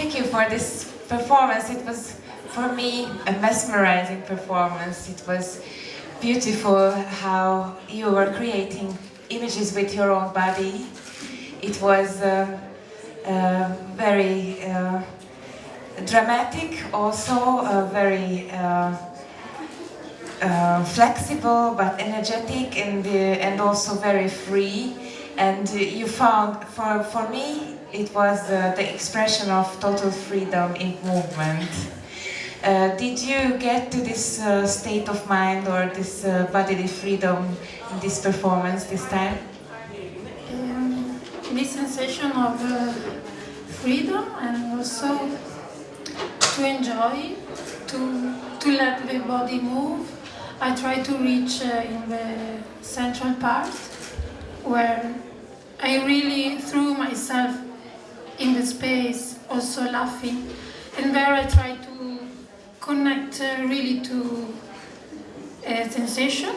Thank you for this performance. It was, for me, a mesmerizing performance. It was beautiful how you were creating images with your own body. It was very dramatic, also very flexible but energetic, and also very free. And you found, for me, it was the expression of total freedom in movement. Did you get to this state of mind or this bodily freedom in this performance this time? This sensation of freedom, and also to enjoy, to let the body move. I try to reach in the central part, where I really threw myself in the space, also laughing, and there I try to connect really to a sensation,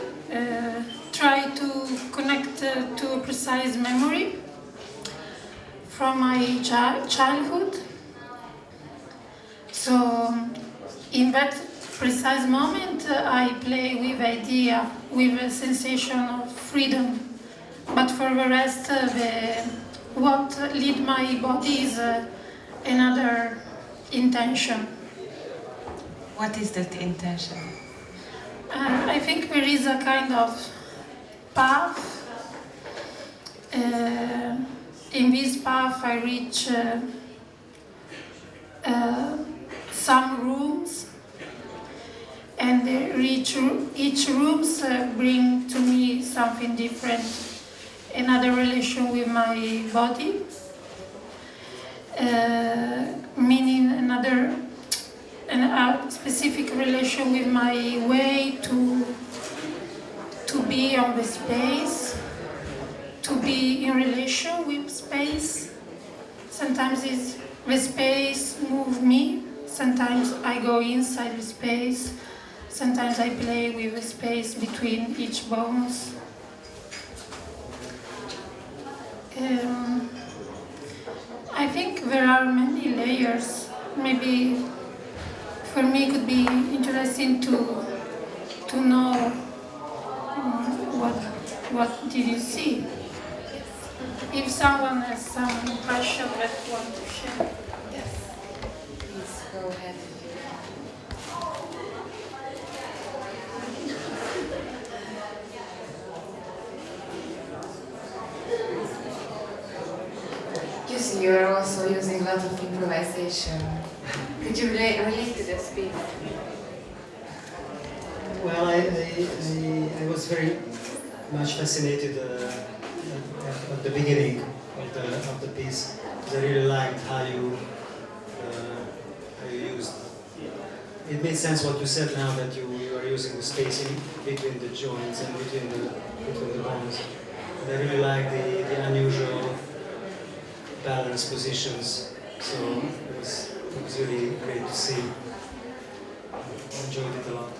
try to connect to a precise memory from my childhood. So in that precise moment I play with the idea, with a sensation of freedom, but for the rest what lead my body is another intention. What is that intention? I think there is a kind of path. In this path I reach some rooms, and each rooms bring to me something different, another relation with my body, meaning a specific relation with my way to be on the space, to be in relation with space. Sometimes the space moves me, sometimes I go inside the space, sometimes I play with the space between each bones. I think there are many layers. Maybe for me it could be interesting to know what did you see? If someone has some impression that you want to share. Yes. Please go ahead. You see, you are also using a lot of improvisation. Could you relate to this piece? Well, I was very much fascinated at the beginning of the piece. I really liked how you used. It made sense what you said now, that you are using the space in between the joints and between the bones. And I really like the unusual balance positions. So it was really great to see. I enjoyed it a lot.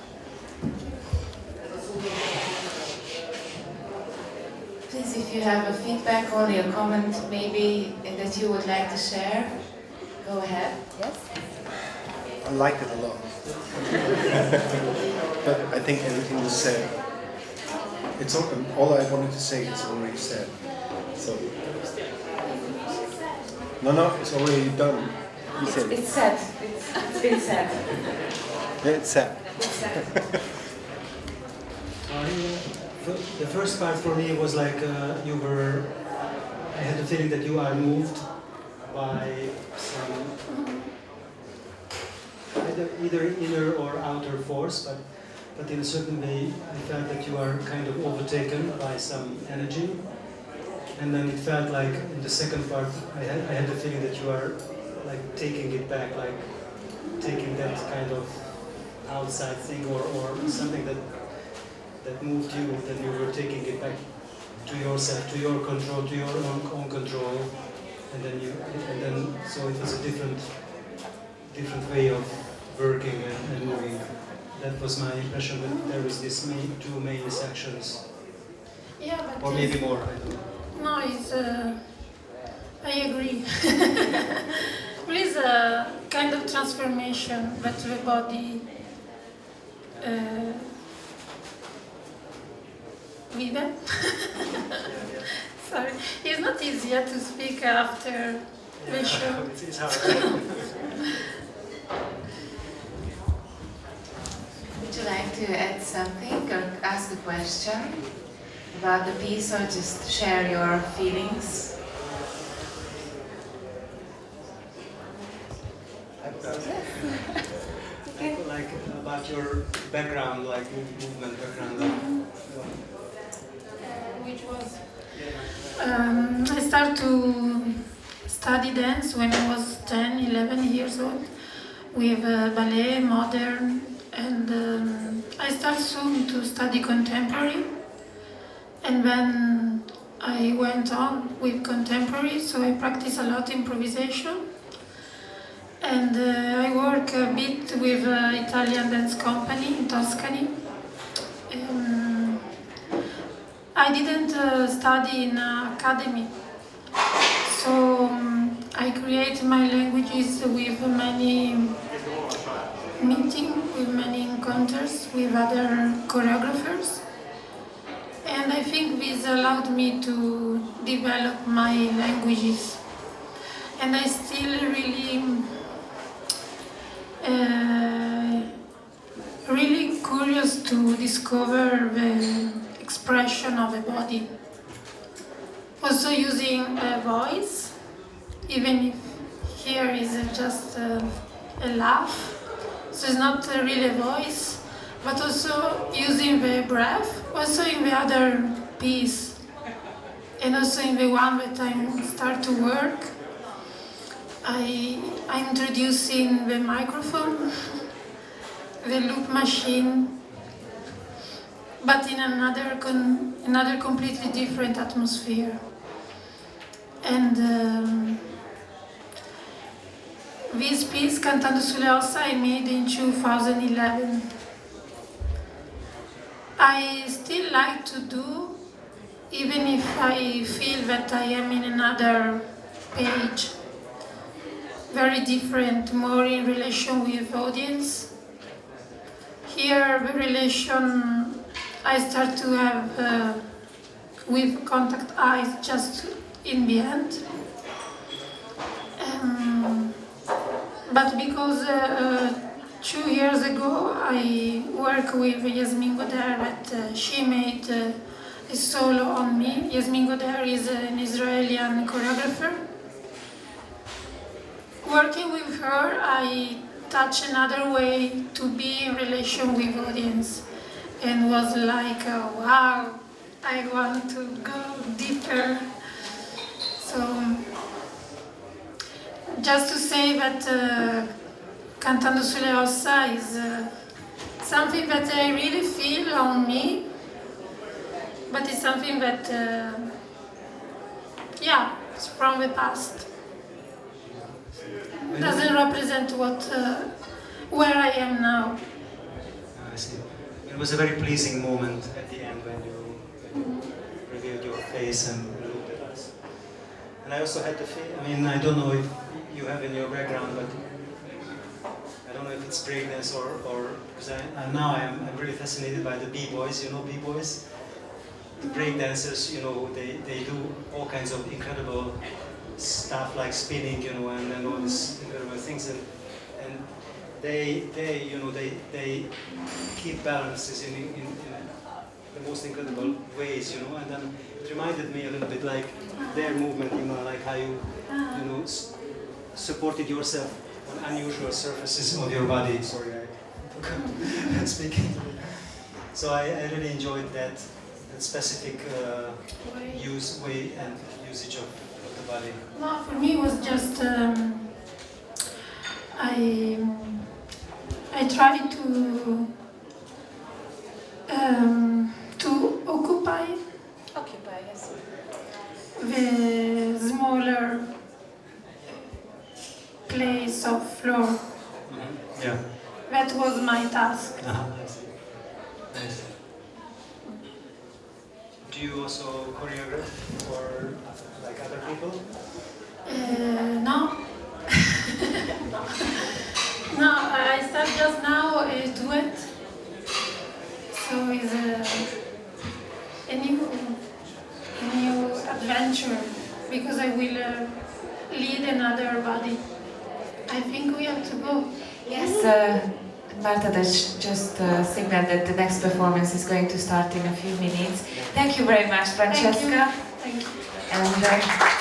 Please, if you have a feedback or a comment maybe that you would like to share, go ahead. Yes? I liked it a lot. But I think everything was said. It's all I wanted to say is already said. So no, it's already done. You said it. It's said. It's been said. Yeah, it's said. The first part for me was like I had the feeling that you are moved by some either inner or outer force, but in a certain way I felt that you are kind of overtaken by some energy. And then it felt like in the second part I had the feeling that you are like taking it back, like taking that kind of outside thing or something that moved you, that you were taking it back to yourself, to your control, to your own control, and then so it was a different way of working and moving. That was my impression, that there was this two main sections. Yeah, but or maybe more, I don't know. No, it's I agree. There is a kind of transformation that the body vive. Sorry, it's not easier to speak after the show. It's hard. Would you like to add something or ask a question about the piece or just share your feelings? Like about your background, like movement background. Which was I started to study dance when I was 10, 11 years old with ballet, modern, and I started soon to study contemporary, and then I went on with contemporary, so I practice a lot improvisation, and I work a bit with Italian dance company in Tuscany. I didn't study in an academy, so I create my languages with many meetings, with many encounters with other choreographers, and I think this allowed me to develop my languages, and I still really curious to discover the expression of a body. Also using a voice, even if here is just a laugh, so it's not really a voice, but also using the breath, also in the other piece, and also in the one that I start to work. I'm introducing the microphone, the loop machine, but in another completely different atmosphere. And this piece, Cantando sulle ossa, I made in 2011. I still like to do, even if I feel that I am in another page, very different, more in relation with audience. Here, the relation I start to have with contact eyes just in the end. But because 2 years ago I worked with Yasmin Goder, that she made a solo on me. Yasmin Goder is an Israeli choreographer. Working with her, I touched another way to be in relation with audience, and was like, wow, I want to go deeper. So, just to say that Cantando sulle ossa is something that I really feel on me, but it's something that, yeah, it's from the past. It doesn't represent where I am now. I see. It was a very pleasing moment at the end when you revealed your face and looked at us. And I also had the feeling, I mean, I don't know if you have in your background, but I don't know if it's breakdance or because I'm really fascinated by the b-boys, you know b-boys? The breakdancers, you know, they do all kinds of incredible stuff like spinning, you know, and all these incredible things, and they keep balances in the most incredible ways, you know, and then it reminded me a little bit like their movement, you know, like how you supported yourself on unusual surfaces of your body. Sorry, I forgot speaking. So I really enjoyed that specific way and usage of the body. No, for me it was just I tried to occupy Yes. the smaller place of floor. Mm-hmm. Yeah. That was my task. I see. Nice. Do you also choreograph for like other people? No. No, I start just now a duet. So it's a new adventure because I will lead another body. I think we have to go. Yes, Marta just signaled that the next performance is going to start in a few minutes. Thank you very much, Francesca. Thank you. And